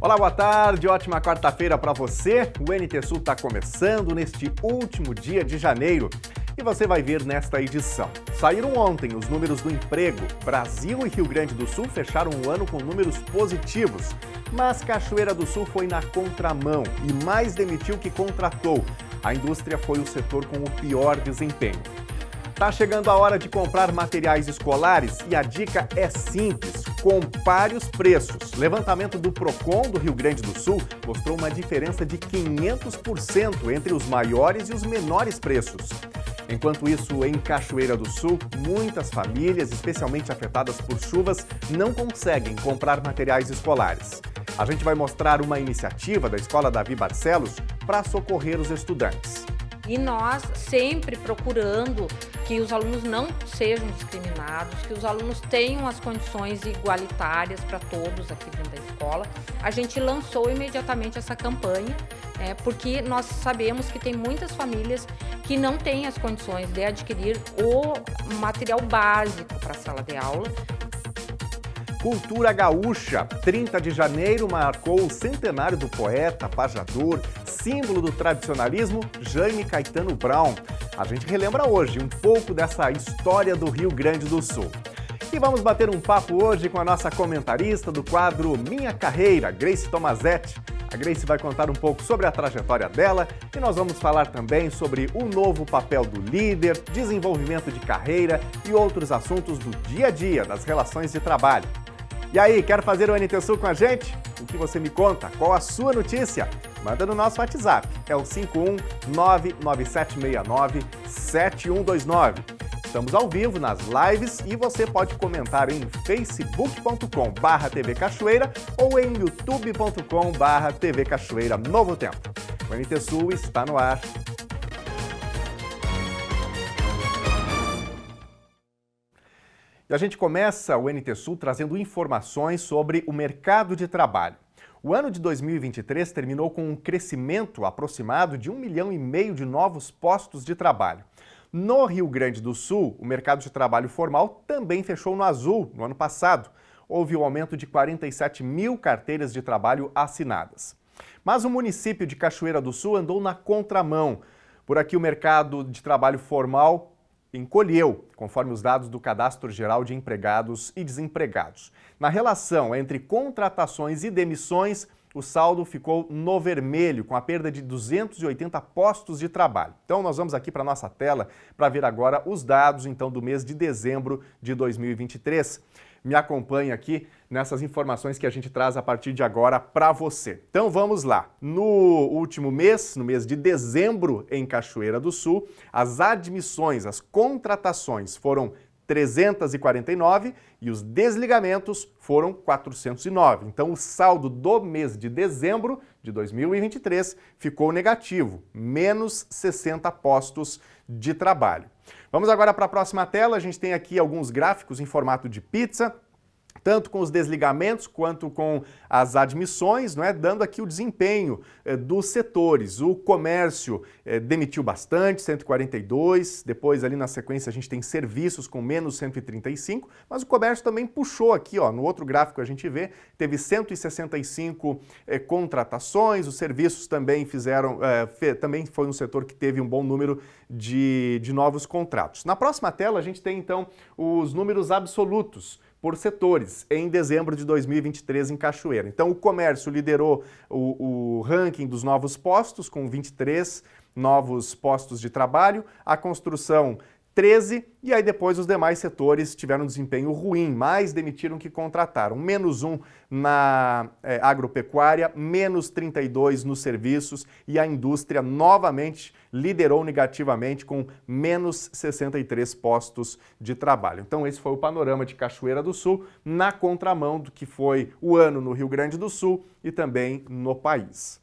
Olá, boa tarde, ótima quarta-feira para você. O NT Sul está começando neste último dia de janeiro e você vai ver nesta edição. Saíram ontem os números do emprego. Brasil e Rio Grande do Sul fecharam o ano com números positivos, mas Cachoeira do Sul foi na contramão e mais demitiu que contratou. A indústria foi o setor com o pior desempenho. Tá chegando a hora de comprar materiais escolares e a dica é simples, compare os preços. Levantamento do Procon do Rio Grande do Sul mostrou uma diferença de 500% entre os maiores e os menores preços. Enquanto isso, em Cachoeira do Sul, muitas famílias, especialmente afetadas por chuvas, não conseguem comprar materiais escolares. A gente vai mostrar uma iniciativa da Escola Davi Barcelos para socorrer os estudantes. E nós sempre procurando que os alunos não sejam discriminados, que os alunos tenham as condições igualitárias para todos aqui dentro da escola. A gente lançou imediatamente essa campanha, porque nós sabemos que tem muitas famílias que não têm as condições de adquirir o material básico para a sala de aula. Cultura gaúcha. 30 de janeiro marcou o centenário do poeta, pajador, símbolo do tradicionalismo, Jaime Caetano Brown. A gente relembra hoje um pouco dessa história do Rio Grande do Sul. E vamos bater um papo hoje com a nossa comentarista do quadro Minha Carreira, Grace Tomazetti. A Grace vai contar um pouco sobre a trajetória dela e nós vamos falar também sobre o novo papel do líder, desenvolvimento de carreira e outros assuntos do dia a dia das relações de trabalho. E aí, quer fazer o NT Sul com a gente? O que você me conta? Qual a sua notícia? Manda no nosso WhatsApp, é o 51997697129. Estamos ao vivo nas lives e você pode comentar em facebook.com/TV Cachoeira ou em youtube.com/TV Cachoeira Novo Tempo. O NT Sul está no ar. E a gente começa o NT Sul trazendo informações sobre o mercado de trabalho. O ano de 2023 terminou com um crescimento aproximado de 1,5 milhão de novos postos de trabalho. No Rio Grande do Sul, o mercado de trabalho formal também fechou no azul no ano passado. Houve um aumento de 47 mil carteiras de trabalho assinadas. Mas o município de Cachoeira do Sul andou na contramão. Por aqui o mercado de trabalho formal encolheu, conforme os dados do Cadastro Geral de Empregados e Desempregados. Na relação entre contratações e demissões, o saldo ficou no vermelho, com a perda de 280 postos de trabalho. Então, nós vamos aqui para a nossa tela para ver agora os dados então, do mês de dezembro de 2023. Me acompanhe aqui nessas informações que a gente traz a partir de agora para você. Então vamos lá. No último mês, no mês de dezembro, em Cachoeira do Sul, as admissões, as contratações foram 349 e os desligamentos foram 409. Então o saldo do mês de dezembro de 2023 ficou negativo, menos 60 postos de trabalho. Vamos agora para a próxima tela, a gente tem aqui alguns gráficos em formato de pizza, tanto com os desligamentos quanto com as admissões, dando aqui o desempenho dos setores. O comércio demitiu bastante, 142, depois ali na sequência a gente tem serviços com menos 135, mas o comércio também puxou aqui, no outro gráfico a gente vê, teve 165 contratações, os serviços também também foi um setor que teve um bom número de novos contratos. Na próxima tela a gente tem então os números absolutos por setores em dezembro de 2023 em Cachoeira. Então, o comércio liderou o ranking dos novos postos, com 23 novos postos de trabalho, a construção 13, e aí depois os demais setores tiveram um desempenho ruim, mais demitiram que contrataram. Menos 1 na agropecuária, menos 32 nos serviços e a indústria novamente liderou negativamente com menos 63 postos de trabalho. Então esse foi o panorama de Cachoeira do Sul na contramão do que foi o ano no Rio Grande do Sul e também no país.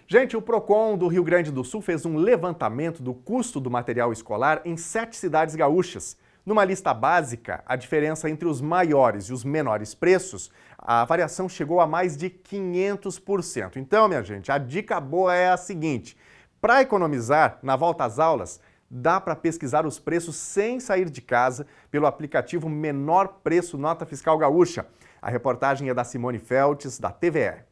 Gente, o Procon do Rio Grande do Sul fez um levantamento do custo do material escolar em 7 cidades gaúchas. Numa lista básica, a diferença entre os maiores e os menores preços, a variação chegou a mais de 500%. Então, minha gente, a dica boa é a seguinte: para economizar na volta às aulas, dá para pesquisar os preços sem sair de casa pelo aplicativo Menor Preço Nota Fiscal Gaúcha. A reportagem é da Simone Feltes, da TVE.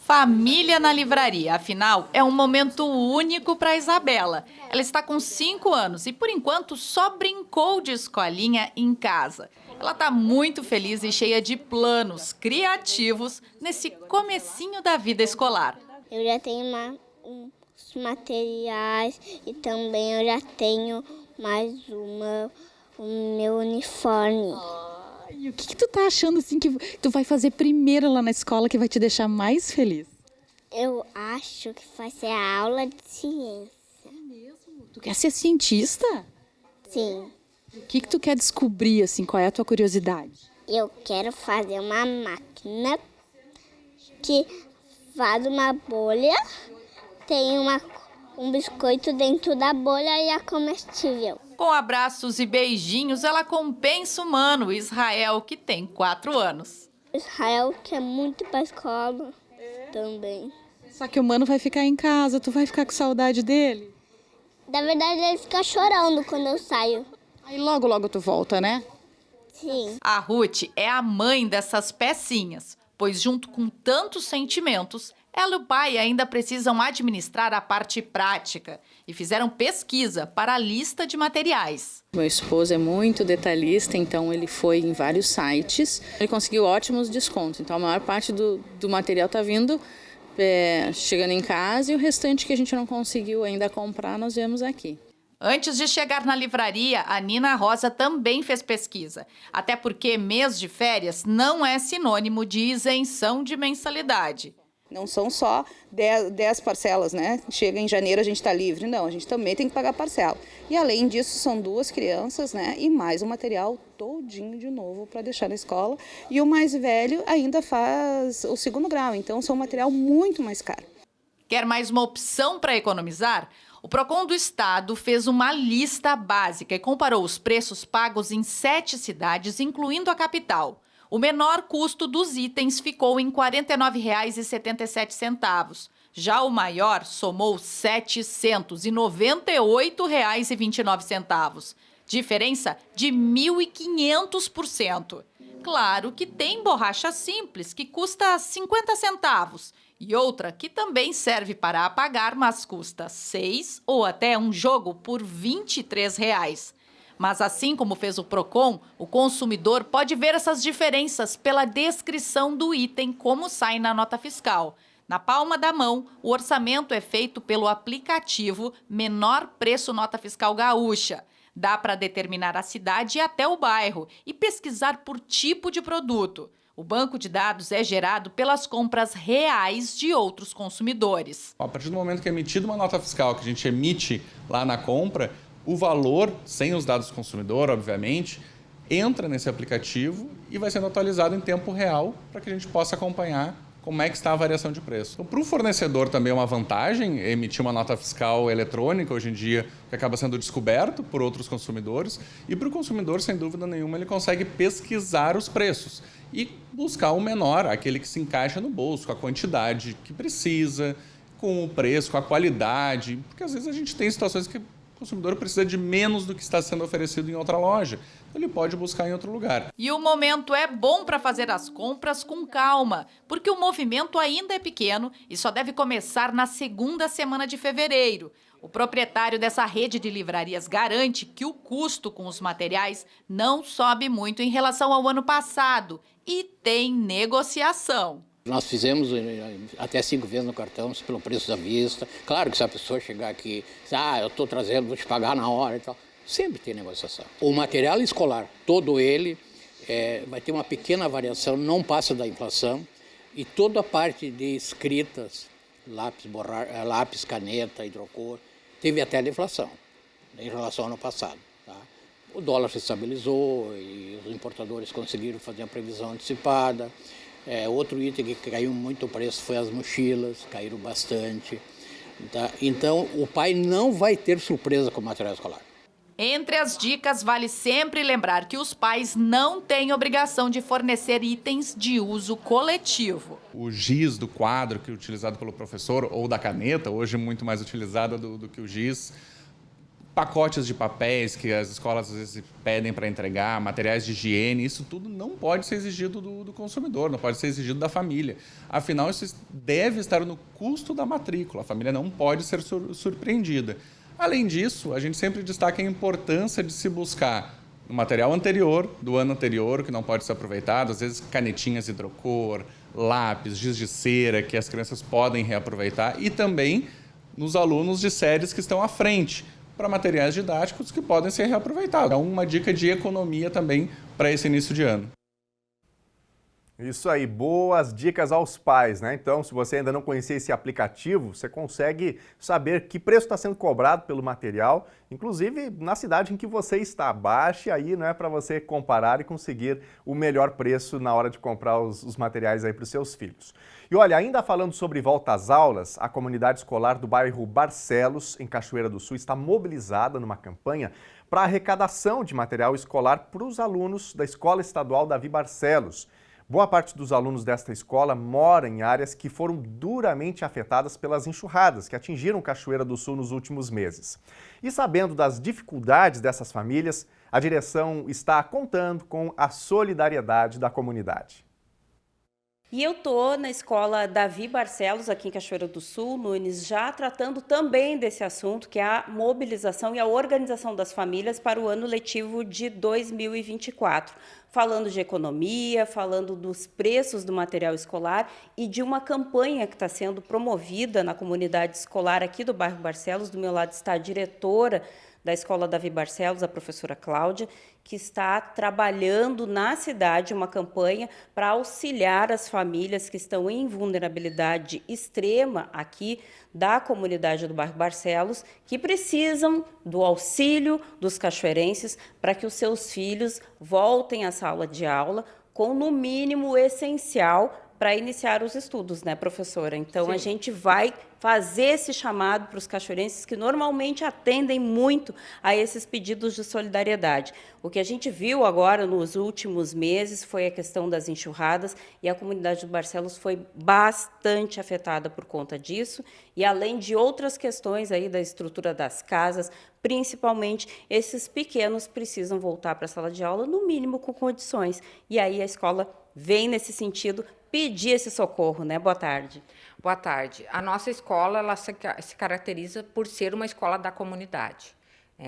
Família na livraria, afinal, é um momento único para Isabela. Ela está com 5 anos e, por enquanto, só brincou de escolinha em casa. Ela está muito feliz e cheia de planos criativos nesse comecinho da vida escolar. Eu já tenho uns materiais e também eu já tenho mais o meu uniforme. E o que tu tá achando assim que tu vai fazer primeiro lá na escola que vai te deixar mais feliz? Eu acho que vai ser a aula de ciência. É mesmo? Tu quer ser cientista? Sim. O que tu quer descobrir, assim, qual é a tua curiosidade? Eu quero fazer uma máquina que faz uma bolha, tem um biscoito dentro da bolha e é comestível. Com abraços e beijinhos, ela compensa o mano, Israel, que tem 4 anos. Israel quer muito ir pra escola também. Só que o mano vai ficar em casa, tu vai ficar com saudade dele? Na verdade, ele fica chorando quando eu saio. Aí logo, logo tu volta, né? Sim. A Ruth é a mãe dessas pecinhas, pois junto com tantos sentimentos, ela e o pai ainda precisam administrar a parte prática e fizeram pesquisa para a lista de materiais. Meu esposo é muito detalhista, então ele foi em vários sites. Ele conseguiu ótimos descontos, então a maior parte do material está vindo, chegando em casa, e o restante que a gente não conseguiu ainda comprar, nós vemos aqui. Antes de chegar na livraria, a Nina Rosa também fez pesquisa. Até porque mês de férias não é sinônimo de isenção de mensalidade. Não são só 10 parcelas, né? Chega em janeiro, a gente está livre. Não, a gente também tem que pagar parcela. E além disso, são 2 crianças, né? E mais o material todinho de novo para deixar na escola. E o mais velho ainda faz o 2º grau, então são um material muito mais caro. Quer mais uma opção para economizar? O Procon do Estado fez uma lista básica e comparou os preços pagos em 7 cidades, incluindo a capital. O menor custo dos itens ficou em R$ 49,77. Já o maior somou R$ 798,29. Diferença de 1.500%. Claro que tem borracha simples, que custa 50 centavos. E outra que também serve para apagar, mas custa 6 ou até um jogo por R$ 23. Mas assim como fez o Procon, o consumidor pode ver essas diferenças pela descrição do item, como sai na nota fiscal. Na palma da mão, o orçamento é feito pelo aplicativo Menor Preço Nota Fiscal Gaúcha. Dá para determinar a cidade e até o bairro e pesquisar por tipo de produto. O banco de dados é gerado pelas compras reais de outros consumidores. A partir do momento que é emitida uma nota fiscal, que a gente emite lá na compra, o valor, sem os dados do consumidor, obviamente, entra nesse aplicativo e vai sendo atualizado em tempo real para que a gente possa acompanhar como é que está a variação de preço. Então, para o fornecedor também é uma vantagem emitir uma nota fiscal eletrônica, hoje em dia, que acaba sendo descoberto por outros consumidores. E para o consumidor, sem dúvida nenhuma, ele consegue pesquisar os preços e buscar o menor, aquele que se encaixa no bolso, com a quantidade que precisa, com o preço, com a qualidade. Porque às vezes a gente tem situações que o consumidor precisa de menos do que está sendo oferecido em outra loja. Ele pode buscar em outro lugar. E o momento é bom para fazer as compras com calma, porque o movimento ainda é pequeno e só deve começar na 2ª semana de fevereiro. O proprietário dessa rede de livrarias garante que o custo com os materiais não sobe muito em relação ao ano passado e tem negociação. Nós fizemos até 5 vezes no cartão, pelo preço da vista. Claro que se a pessoa chegar aqui, eu estou trazendo, vou te pagar na hora e tal, sempre tem negociação. O material escolar, todo ele, vai ter uma pequena variação, não passa da inflação. E toda a parte de escritas, lápis, caneta, hidrocor, teve até a deflação em relação ao ano passado. Tá? O dólar se estabilizou e os importadores conseguiram fazer a previsão antecipada. Outro item que caiu muito o preço foi as mochilas, caíram bastante. Tá? Então, o pai não vai ter surpresa com o material escolar. Entre as dicas, vale sempre lembrar que os pais não têm obrigação de fornecer itens de uso coletivo. O giz do quadro que é utilizado pelo professor, ou da caneta, hoje muito mais utilizada do que o giz, pacotes de papéis que as escolas às vezes pedem para entregar, materiais de higiene, isso tudo não pode ser exigido do consumidor, não pode ser exigido da família. Afinal, isso deve estar no custo da matrícula, a família não pode ser surpreendida. Além disso, a gente sempre destaca a importância de se buscar o material anterior, do ano anterior, que não pode ser aproveitado, às vezes canetinhas hidrocor, lápis, giz de cera, que as crianças podem reaproveitar, e também nos alunos de séries que estão à frente, para materiais didáticos que podem ser reaproveitados. É uma dica de economia também para esse início de ano. Isso aí, boas dicas aos pais, né? Então, se você ainda não conhecia esse aplicativo, você consegue saber que preço está sendo cobrado pelo material, inclusive na cidade em que você está. Baixe aí, né, para você comparar e conseguir o melhor preço na hora de comprar os materiais aí para os seus filhos. E olha, ainda falando sobre volta às aulas, a comunidade escolar do bairro Barcelos, em Cachoeira do Sul, está mobilizada numa campanha para arrecadação de material escolar para os alunos da Escola Estadual Davi Barcelos. Boa parte dos alunos desta escola mora em áreas que foram duramente afetadas pelas enxurradas que atingiram Cachoeira do Sul nos últimos meses. E sabendo das dificuldades dessas famílias, a direção está contando com a solidariedade da comunidade. E eu estou na escola Davi Barcelos, aqui em Cachoeira do Sul, Nunes, já tratando também desse assunto, que é a mobilização e a organização das famílias para o ano letivo de 2024. Falando de economia, falando dos preços do material escolar e de uma campanha que está sendo promovida na comunidade escolar aqui do bairro Barcelos. Do meu lado está a diretora da Escola Davi Barcelos, a professora Cláudia, que está trabalhando na cidade uma campanha para auxiliar as famílias que estão em vulnerabilidade extrema aqui da comunidade do bairro Barcelos, que precisam do auxílio dos cachoeirenses para que os seus filhos voltem à sala de aula com, no mínimo, o essencial para iniciar os estudos, né, professora? Então, a gente vai fazer esse chamado para os cachoeirenses que normalmente atendem muito a esses pedidos de solidariedade. O que a gente viu agora nos últimos meses foi a questão das enxurradas e a comunidade do Barcelos foi bastante afetada por conta disso e além de outras questões aí da estrutura das casas, principalmente esses pequenos precisam voltar para a sala de aula, no mínimo com condições. E aí a escola vem nesse sentido pedir esse socorro, né? Boa tarde. Boa tarde. A nossa escola ela se caracteriza por ser uma escola da comunidade.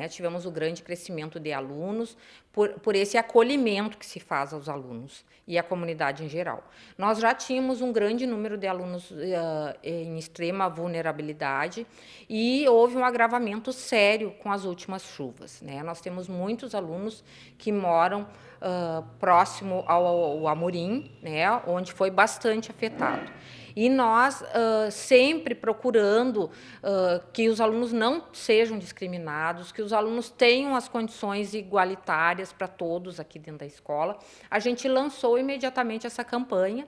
Tivemos um grande crescimento de alunos por esse acolhimento que se faz aos alunos e à comunidade em geral. Nós já tínhamos um grande número de alunos em extrema vulnerabilidade e houve um agravamento sério com as últimas chuvas. Nós temos muitos alunos que moram próximo ao Amorim, onde foi bastante afetado. E nós sempre procurando que os alunos não sejam discriminados, que os alunos tenham as condições igualitárias para todos aqui dentro da escola. A gente lançou imediatamente essa campanha,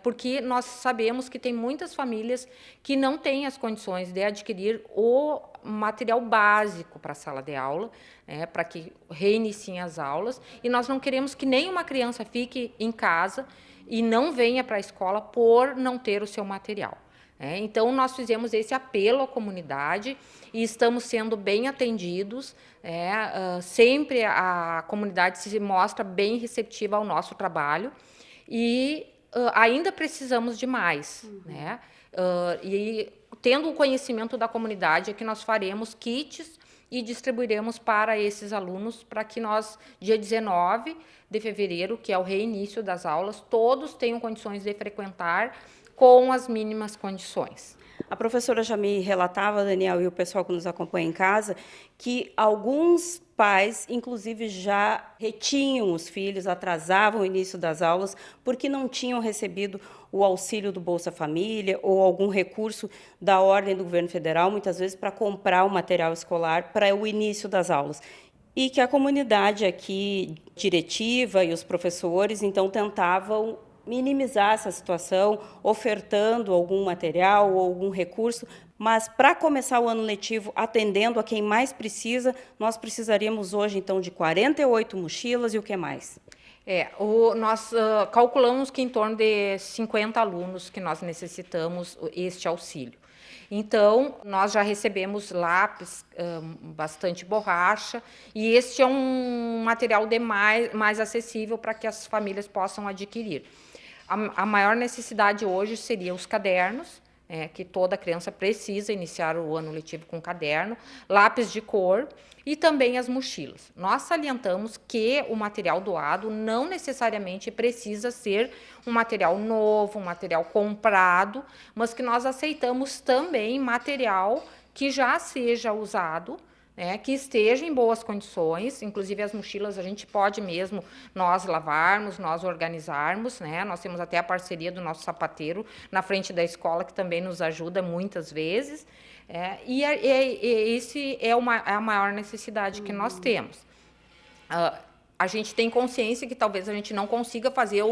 porque nós sabemos que tem muitas famílias que não têm as condições de adquirir o material básico para a sala de aula, para que reiniciem as aulas, e nós não queremos que nenhuma criança fique em casa e não venha para a escola por não ter o seu material. Então, nós fizemos esse apelo à comunidade e estamos sendo bem atendidos. Sempre a comunidade se mostra bem receptiva ao nosso trabalho e ainda precisamos de mais. E tendo o conhecimento da comunidade é que nós faremos kits e distribuiremos para esses alunos para que nós, dia 19 de fevereiro, que é o reinício das aulas, todos tenham condições de frequentar com as mínimas condições. A professora já me relatava, Daniel, e o pessoal que nos acompanha em casa, que alguns pais, inclusive, já retinham os filhos, atrasavam o início das aulas, porque não tinham recebido o auxílio do Bolsa Família ou algum recurso da ordem do governo federal, muitas vezes, para comprar o material escolar para o início das aulas. E que a comunidade aqui, diretiva e os professores, então, tentavam minimizar essa situação, ofertando algum material ou algum recurso, mas para começar o ano letivo atendendo a quem mais precisa, nós precisaríamos hoje, então, de 48 mochilas e o que mais? Nós calculamos que em torno de 50 alunos que nós necessitamos este auxílio. Então, nós já recebemos lápis, bastante borracha, e este é um material mais acessível para que as famílias possam adquirir. A maior necessidade hoje seria os cadernos, que toda criança precisa iniciar o ano letivo com caderno, lápis de cor e também as mochilas. Nós salientamos que o material doado não necessariamente precisa ser um material novo, um material comprado, mas que nós aceitamos também material que já seja usado, que esteja em boas condições. Inclusive as mochilas a gente pode mesmo nós lavarmos, nós organizarmos, Nós temos até a parceria do nosso sapateiro na frente da escola, que também nos ajuda muitas vezes. Esse é a maior necessidade que nós temos. A gente tem consciência que talvez a gente não consiga fazer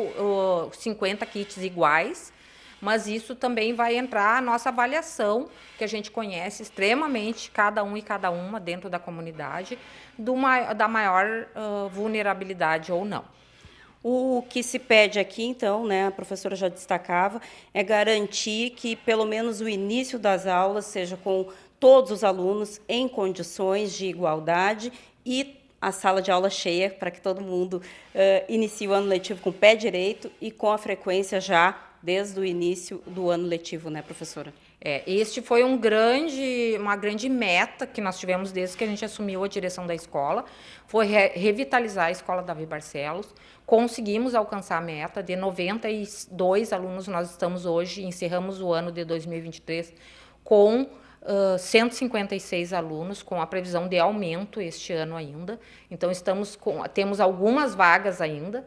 50 kits iguais, mas isso também vai entrar a nossa avaliação, que a gente conhece extremamente cada um e cada uma dentro da comunidade, da maior vulnerabilidade ou não. O que se pede aqui, então, a professora já destacava, é garantir que, pelo menos, o início das aulas seja com todos os alunos em condições de igualdade e a sala de aula cheia, para que todo mundo inicie o ano letivo com o pé direito e com a frequência já desde o início do ano letivo, professora? Este foi uma grande meta que nós tivemos desde que a gente assumiu a direção da escola, foi revitalizar a Escola Davi Barcelos. Conseguimos alcançar a meta de 92 alunos, nós estamos hoje, encerramos o ano de 2023 com 156 alunos, com a previsão de aumento este ano ainda. Então, temos algumas vagas ainda,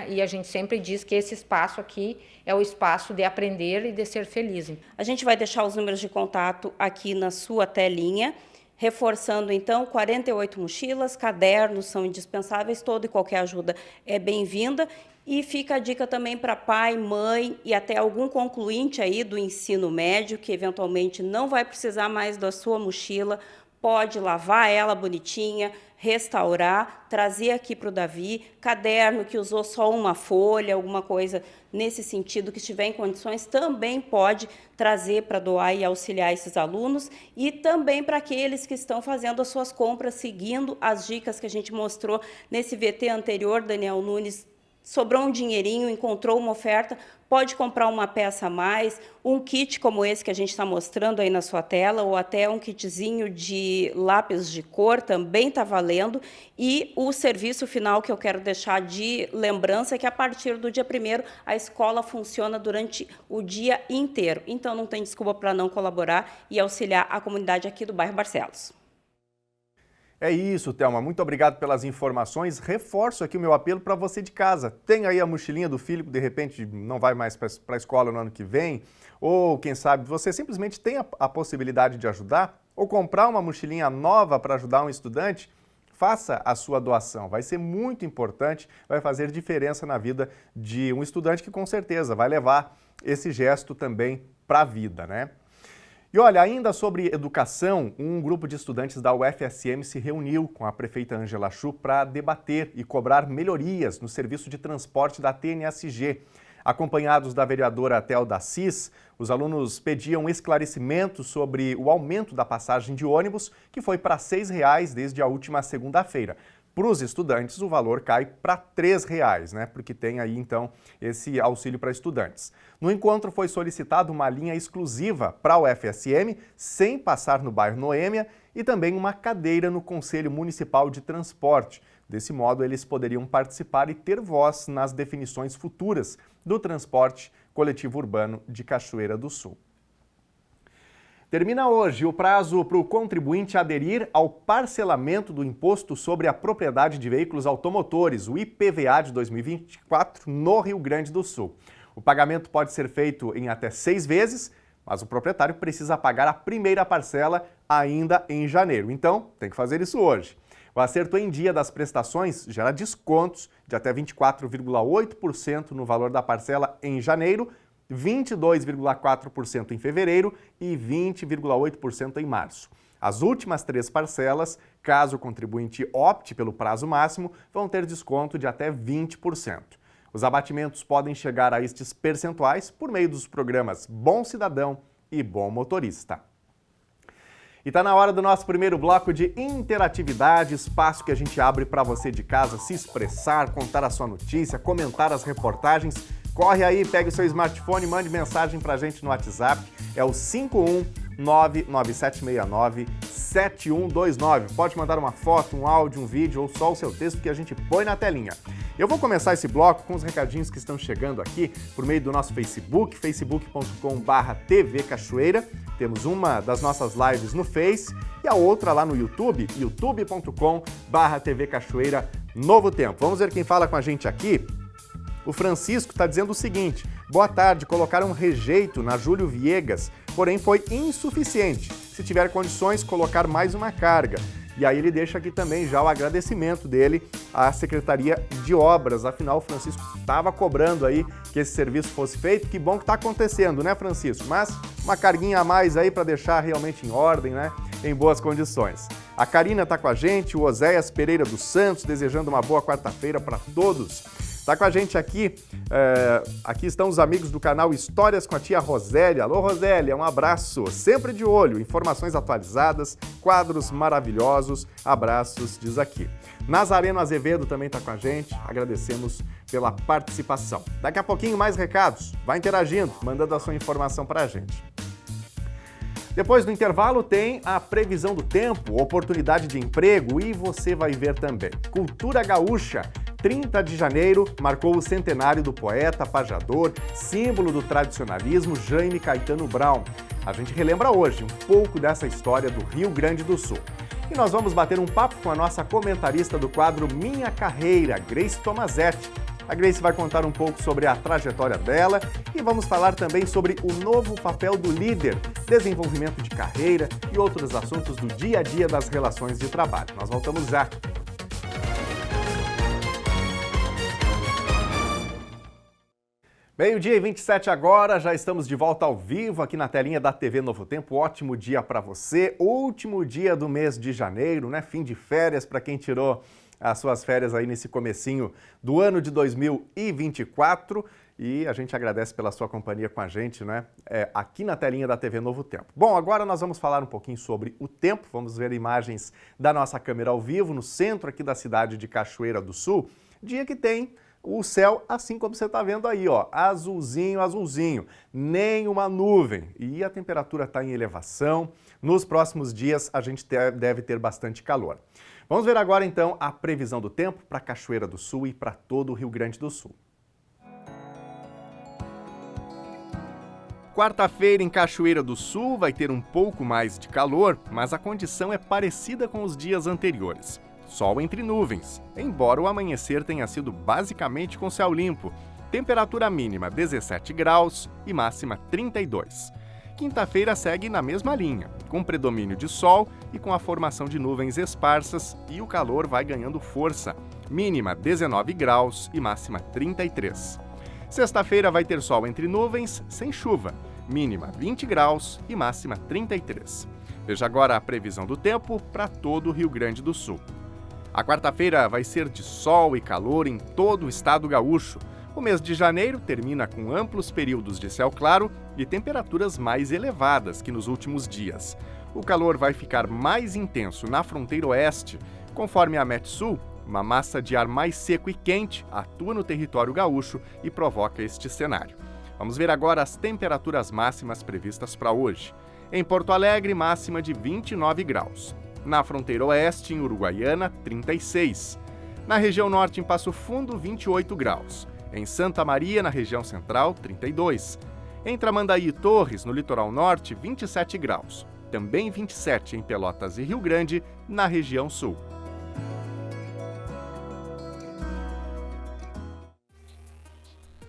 e a gente sempre diz que esse espaço aqui é o espaço de aprender e de ser feliz. A gente vai deixar os números de contato aqui na sua telinha, reforçando, então, 48 mochilas, cadernos são indispensáveis, toda e qualquer ajuda é bem-vinda. E fica a dica também para pai, mãe e até algum concluinte aí do ensino médio, que eventualmente não vai precisar mais da sua mochila, pode lavar ela bonitinha, restaurar, trazer aqui para o Davi, caderno que usou só uma folha, alguma coisa nesse sentido, que estiver em condições, também pode trazer para doar e auxiliar esses alunos, e também para aqueles que estão fazendo as suas compras, seguindo as dicas que a gente mostrou nesse VT anterior. Daniel Nunes, sobrou um dinheirinho, encontrou uma oferta, pode comprar uma peça a mais, um kit como esse que a gente está mostrando aí na sua tela, ou até um kitzinho de lápis de cor, também está valendo. E o serviço final que eu quero deixar de lembrança é que, a partir do dia 1º, a escola funciona durante o dia inteiro. Então, não tem desculpa para não colaborar e auxiliar a comunidade aqui do bairro Barcelos. É isso, Thelma. Muito obrigado pelas informações. Reforço aqui o meu apelo para você de casa. Tem aí a mochilinha do filho que, de repente, não vai mais para a escola no ano que vem, ou, quem sabe, você simplesmente tem a possibilidade de ajudar, ou comprar uma mochilinha nova para ajudar um estudante. Faça a sua doação. Vai ser muito importante, vai fazer diferença na vida de um estudante que, com certeza, vai levar esse gesto também para a vida, E olha, ainda sobre educação, um grupo de estudantes da UFSM se reuniu com a prefeita Ângela Chu para debater e cobrar melhorias no serviço de transporte da TNSG. Acompanhados da vereadora Thelda Assis, os alunos pediam esclarecimentos sobre o aumento da passagem de ônibus, que foi para R$ 6,00 desde a última segunda-feira. Para os estudantes, o valor cai para R$ 3,00, porque tem aí, então, esse auxílio para estudantes. No encontro, foi solicitada uma linha exclusiva para a UFSM, sem passar no bairro Noêmia, e também uma cadeira no Conselho Municipal de Transporte. Desse modo, eles poderiam participar e ter voz nas definições futuras do transporte coletivo urbano de Cachoeira do Sul. Termina hoje o prazo para o contribuinte aderir ao parcelamento do Imposto sobre a Propriedade de Veículos Automotores, o IPVA de 2024, no Rio Grande do Sul. O pagamento pode ser feito em até 6 vezes, mas o proprietário precisa pagar a primeira parcela ainda em janeiro. Então, tem que fazer isso hoje. O acerto em dia das prestações gera descontos de até 24,8% no valor da parcela em janeiro, 22,4% em fevereiro e 20,8% em março. As últimas 3 parcelas, caso o contribuinte opte pelo prazo máximo, vão ter desconto de até 20%. Os abatimentos podem chegar a estes percentuais por meio dos programas Bom Cidadão e bom motorista. E tá na hora do nosso primeiro bloco de interatividade, espaço que a gente abre para você de casa se expressar, contar a sua notícia, comentar as reportagens. Corre aí, pegue o seu smartphone e mande mensagem pra gente no WhatsApp. É o 51997697129. Pode mandar uma foto, um áudio, um vídeo ou só o seu texto que a gente põe na telinha. Eu vou começar esse bloco com os recadinhos que estão chegando aqui por meio do nosso Facebook, facebook.com/TV Cachoeira. Temos uma das nossas lives no Face e a outra lá no YouTube, youtube.com/TV Cachoeira Novo Tempo. Vamos ver quem fala com a gente aqui. O Francisco está dizendo o seguinte: boa tarde, colocaram rejeito na Júlio Viegas, porém foi insuficiente. Se tiver condições, colocar mais uma carga. E aí ele deixa aqui também já o agradecimento dele à Secretaria de Obras. Afinal, o Francisco estava cobrando aí que esse serviço fosse feito. Que bom que está acontecendo, né, Francisco? Mas uma carguinha a mais aí para deixar realmente em ordem, né? Em boas condições. A Karina está com a gente, o Oséias Pereira dos Santos, desejando uma boa quarta-feira para todos. Está com a gente aqui, aqui estão os amigos do canal Histórias com a tia Rosélia. Alô, Rosélia, um abraço, sempre de olho, informações atualizadas, quadros maravilhosos, abraços, diz aqui. Nazareno Azevedo também está com a gente, agradecemos pela participação. Daqui a pouquinho mais recados, vai interagindo, mandando a sua informação para a gente. Depois do intervalo tem a previsão do tempo, oportunidade de emprego e você vai ver também. Cultura Gaúcha. 30 de janeiro marcou o centenário do poeta, pajador, símbolo do tradicionalismo, Jaime Caetano Brown. A gente relembra hoje um pouco dessa história do Rio Grande do Sul. E nós vamos bater um papo com a nossa comentarista do quadro Minha Carreira, Grace Tomazetti. A Grace vai contar um pouco sobre a trajetória dela e vamos falar também sobre o novo papel do líder, desenvolvimento de carreira e outros assuntos do dia a dia das relações de trabalho. Nós voltamos já. Meio-dia e 27 agora, já estamos de volta ao vivo aqui na telinha da TV Novo Tempo. Ótimo dia para você, último dia do mês de janeiro, né? Fim de férias para quem tirou as suas férias aí nesse comecinho do ano de 2024. E a gente agradece pela sua companhia com a gente, né? Aqui na telinha da TV Novo Tempo. Bom, agora nós vamos falar um pouquinho sobre o tempo. Vamos ver imagens da nossa câmera ao vivo no centro aqui da cidade de Cachoeira do Sul. Dia que tem o céu, assim como você está vendo aí, ó, azulzinho, azulzinho, nem uma nuvem. E a temperatura está em elevação. Nos próximos dias a gente deve ter bastante calor. Vamos ver agora então a previsão do tempo para Cachoeira do Sul e para todo o Rio Grande do Sul. Quarta-feira em Cachoeira do Sul vai ter um pouco mais de calor, mas a condição é parecida com os dias anteriores. Sol entre nuvens, embora o amanhecer tenha sido basicamente com céu limpo. Temperatura mínima 17 graus e máxima 32. Quinta-feira segue na mesma linha, com predomínio de sol e com a formação de nuvens esparsas, e o calor vai ganhando força. Mínima 19 graus e máxima 33. Sexta-feira vai ter sol entre nuvens, sem chuva. Mínima 20 graus e máxima 33. Veja agora a previsão do tempo para todo o Rio Grande do Sul. A quarta-feira vai ser de sol e calor em todo o estado gaúcho. O mês de janeiro termina com amplos períodos de céu claro e temperaturas mais elevadas que nos últimos dias. O calor vai ficar mais intenso na fronteira oeste. Conforme a Metsul, uma massa de ar mais seco e quente atua no território gaúcho e provoca este cenário. Vamos ver agora as temperaturas máximas previstas para hoje. Em Porto Alegre, máxima de 29 graus. Na fronteira oeste, em Uruguaiana, 36. Na região norte, em Passo Fundo, 28 graus. Em Santa Maria, na região central, 32. Em Tramandaí e Torres, no litoral norte, 27 graus. Também 27 em Pelotas e Rio Grande, na região sul.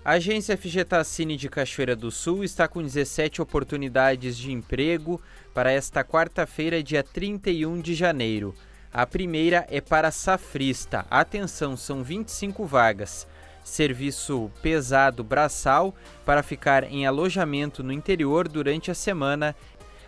A agência FG Tassini de Cachoeira do Sul está com 17 oportunidades de emprego para esta quarta-feira, dia 31 de janeiro. A primeira é para safrista. Atenção, são 25 vagas. Serviço pesado braçal para ficar em alojamento no interior durante a semana.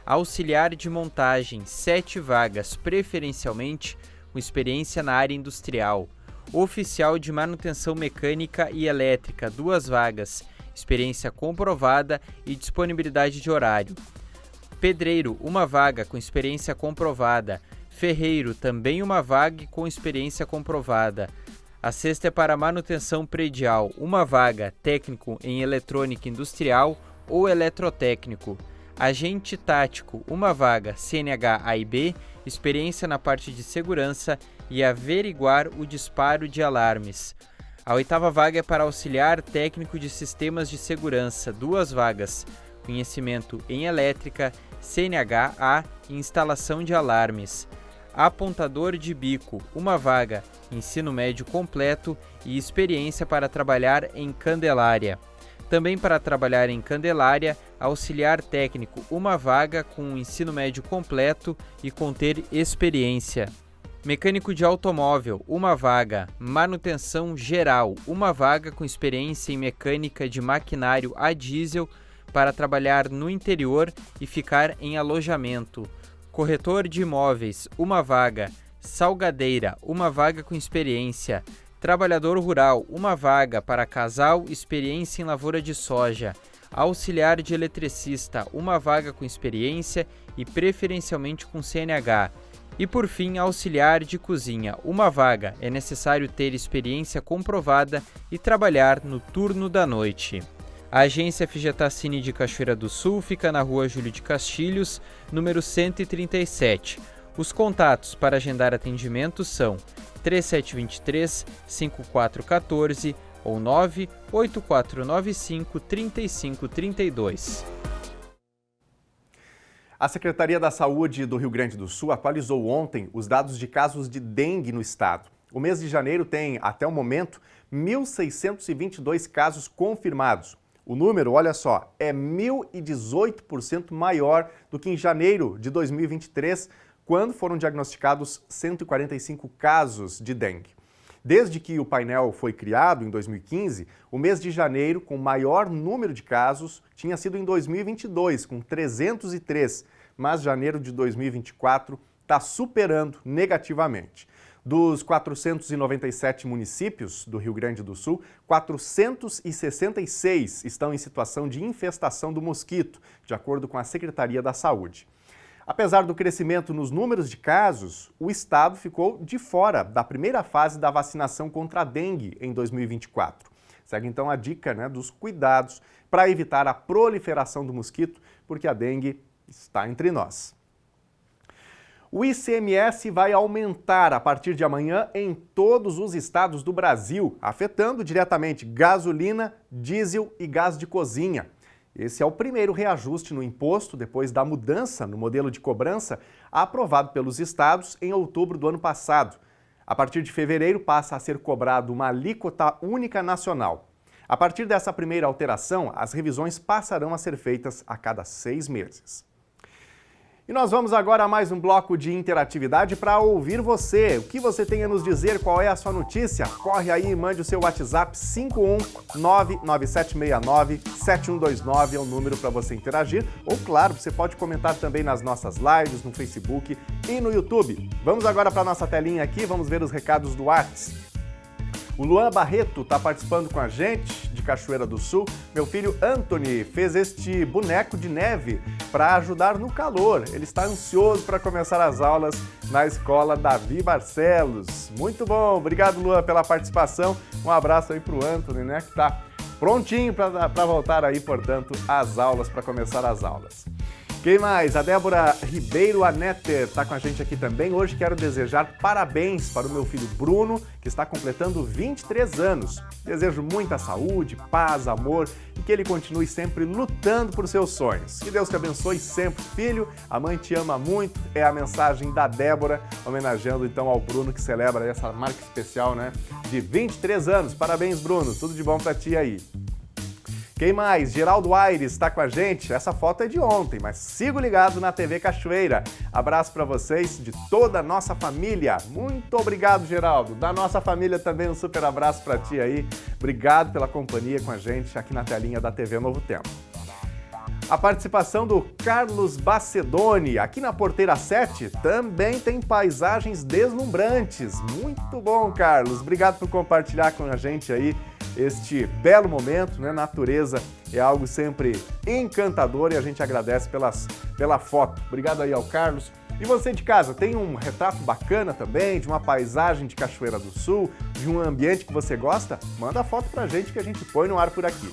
Auxiliar de montagem, 7 vagas, preferencialmente com experiência na área industrial. Oficial de manutenção mecânica e elétrica, 2 vagas, experiência comprovada e disponibilidade de horário. Pedreiro, uma vaga com experiência comprovada. Ferreiro, também uma vaga com experiência comprovada. A sexta é para manutenção predial, uma vaga, técnico em eletrônica industrial ou eletrotécnico. Agente tático, uma vaga, CNH A e B, experiência na parte de segurança e averiguar o disparo de alarmes. A oitava vaga é para auxiliar técnico de sistemas de segurança, 2 vagas, conhecimento em elétrica, CNH A e instalação de alarmes. Apontador de bico, uma vaga, ensino médio completo e experiência para trabalhar em Candelária. Também para trabalhar em Candelária, auxiliar técnico, uma vaga com ensino médio completo e conter experiência. Mecânico de automóvel, uma vaga. Manutenção geral, uma vaga com experiência em mecânica de maquinário a diesel para trabalhar no interior e ficar em alojamento. Corretor de imóveis, uma vaga. Salgadeira, uma vaga com experiência. Trabalhador rural, uma vaga para casal, experiência em lavoura de soja. Auxiliar de eletricista, uma vaga com experiência e preferencialmente com CNH. E por fim, auxiliar de cozinha, uma vaga. É necessário ter experiência comprovada e trabalhar no turno da noite. A agência FGTACine de Cachoeira do Sul fica na rua Júlio de Castilhos, número 137. Os contatos para agendar atendimento são 3723-5414 ou 98495-3532. A Secretaria da Saúde do Rio Grande do Sul atualizou ontem os dados de casos de dengue no estado. O mês de janeiro tem, até o momento, 1.622 casos confirmados. O número, olha só, é 1.018% maior do que em janeiro de 2023, quando foram diagnosticados 145 casos de dengue. Desde que o painel foi criado, em 2015, o mês de janeiro, com maior número de casos, tinha sido em 2022, com 303, mas janeiro de 2024 está superando negativamente. Dos 497 municípios do Rio Grande do Sul, 466 estão em situação de infestação do mosquito, de acordo com a Secretaria da Saúde. Apesar do crescimento nos números de casos, o estado ficou de fora da primeira fase da vacinação contra a dengue em 2024. Segue então a dica, dos cuidados para evitar a proliferação do mosquito, porque a dengue está entre nós. O ICMS vai aumentar a partir de amanhã em todos os estados do Brasil, afetando diretamente gasolina, diesel e gás de cozinha. Esse é o primeiro reajuste no imposto depois da mudança no modelo de cobrança aprovado pelos estados em outubro do ano passado. A partir de fevereiro passa a ser cobrado uma alíquota única nacional. A partir dessa primeira alteração, as revisões passarão a ser feitas a cada 6 meses. E nós vamos agora a mais um bloco de interatividade para ouvir você. O que você tem a nos dizer? Qual é a sua notícia? Corre aí e mande o seu WhatsApp 51997697129 é o número para você interagir. Ou, claro, você pode comentar também nas nossas lives, no Facebook e no YouTube. Vamos agora para a nossa telinha aqui, vamos ver os recados do WhatsApp. O Luan Barreto está participando com a gente, de Cachoeira do Sul. Meu filho Anthony fez este boneco de neve para ajudar no calor. Ele está ansioso para começar as aulas na escola Davi Barcelos. Muito bom, obrigado Luan pela participação. Um abraço aí para o Anthony, que está prontinho para voltar aí, portanto, às aulas, para começar as aulas. Quem mais? A Débora Ribeiro Aneter está com a gente aqui também. Hoje quero desejar parabéns para o meu filho Bruno, que está completando 23 anos. Desejo muita saúde, paz, amor e que ele continue sempre lutando por seus sonhos. Que Deus te abençoe sempre, filho. A mãe te ama muito. É a mensagem da Débora, homenageando então ao Bruno, que celebra essa marca especial, de 23 anos. Parabéns, Bruno. Tudo de bom para ti aí. Quem mais? Geraldo Aires está com a gente. Essa foto é de ontem, mas sigo ligado na TV Cachoeira. Abraço para vocês, de toda a nossa família. Muito obrigado, Geraldo. Da nossa família também um super abraço para ti aí. Obrigado pela companhia com a gente aqui na telinha da TV Novo Tempo. A participação do Carlos Bacedoni, aqui na Porteira 7, também tem paisagens deslumbrantes. Muito bom, Carlos. Obrigado por compartilhar com a gente aí este belo momento, né? Natureza é algo sempre encantador e a gente agradece pela foto. Obrigado aí ao Carlos. E você de casa, tem um retrato bacana também, de uma paisagem de Cachoeira do Sul, de um ambiente que você gosta? Manda a foto pra gente que a gente põe no ar por aqui.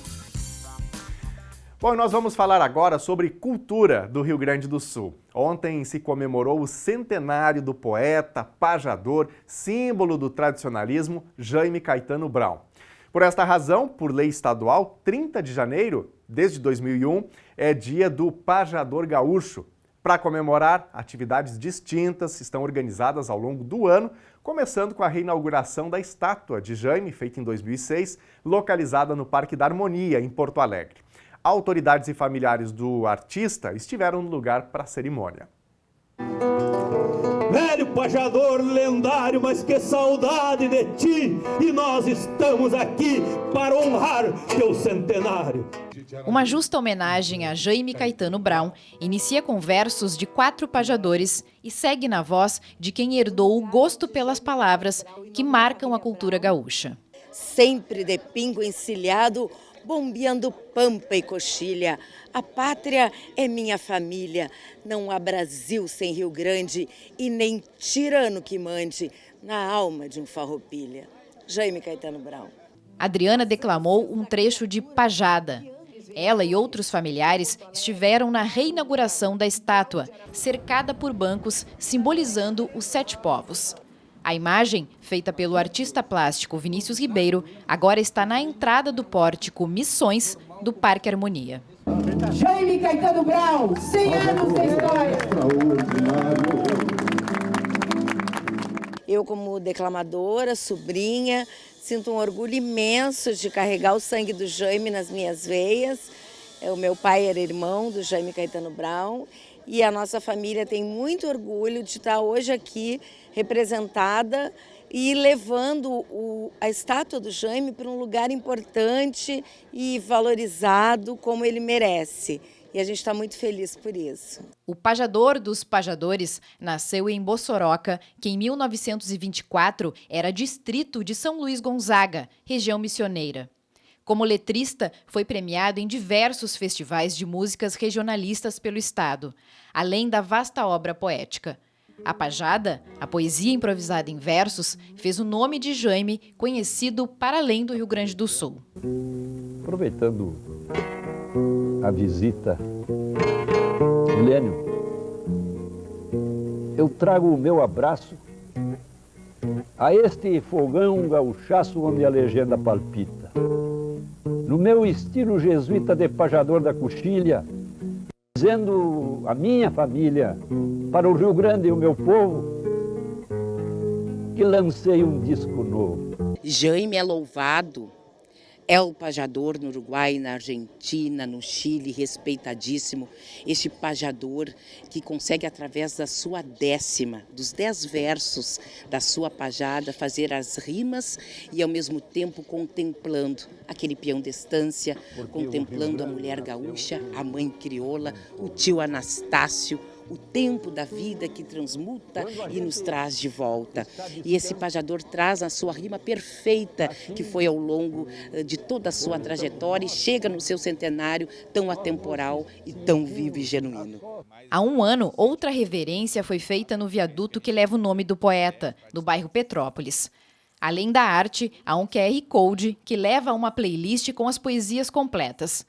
Bom, e nós vamos falar agora sobre cultura do Rio Grande do Sul. Ontem se comemorou o centenário do poeta, pajador, símbolo do tradicionalismo, Jaime Caetano Brown. Por esta razão, por lei estadual, 30 de janeiro, desde 2001, é dia do pajador gaúcho. Para comemorar, atividades distintas estão organizadas ao longo do ano, começando com a reinauguração da estátua de Jaime, feita em 2006, localizada no Parque da Harmonia, em Porto Alegre. Autoridades e familiares do artista estiveram no lugar para a cerimônia. Velho pajador lendário, mas que saudade de ti! E nós estamos aqui para honrar teu centenário. Uma justa homenagem a Jaime Caetano Brown inicia com versos de 4 pajadores e segue na voz de quem herdou o gosto pelas palavras que marcam a cultura gaúcha. Sempre de pingo encilhado, bombeando pampa e coxilha. A pátria é minha família. Não há Brasil sem Rio Grande e nem tirano que mande na alma de um farroupilha. Jaime Caetano Brown. Adriana declamou um trecho de Pajada. Ela e outros familiares estiveram na reinauguração da estátua, cercada por bancos simbolizando os 7 povos. A imagem, feita pelo artista plástico Vinícius Ribeiro, agora está na entrada do pórtico Missões do Parque Harmonia. Jaime Caetano Brown, 100 anos de história. Eu, como declamadora, sobrinha, sinto um orgulho imenso de carregar o sangue do Jaime nas minhas veias. O meu pai era irmão do Jaime Caetano Brown e a nossa família tem muito orgulho de estar hoje aqui representada e levando a estátua do Jaime para um lugar importante e valorizado como ele merece. E a gente está muito feliz por isso. O pajador dos pajadores nasceu em Bossoroca, que em 1924 era distrito de São Luís Gonzaga, região missioneira. Como letrista, foi premiado em diversos festivais de músicas regionalistas pelo estado, além da vasta obra poética. A pajada, a poesia improvisada em versos, fez o nome de Jaime conhecido para além do Rio Grande do Sul. Aproveitando a visita, Milênio, eu trago o meu abraço a este fogão gaúchaço onde a legenda palpita. No meu estilo jesuíta de pajador da coxilha, dizendo a minha família, para o Rio Grande e o meu povo, que lancei um disco novo. Jaime é louvado, é o pajador no Uruguai, na Argentina, no Chile, respeitadíssimo. Este pajador que consegue, através da sua décima, dos 10 versos da sua pajada, fazer as rimas e, ao mesmo tempo, contemplando aquele peão de estância, contemplando a mulher gaúcha, a mãe crioula, o tio Anastácio, o tempo da vida que transmuta e nos traz de volta. E esse pajador traz a sua rima perfeita, que foi ao longo de toda a sua trajetória e chega no seu centenário tão atemporal e tão vivo e genuíno. Há um ano, outra reverência foi feita no viaduto que leva o nome do poeta, do bairro Petrópolis. Além da arte, há um QR Code que leva a uma playlist com as poesias completas.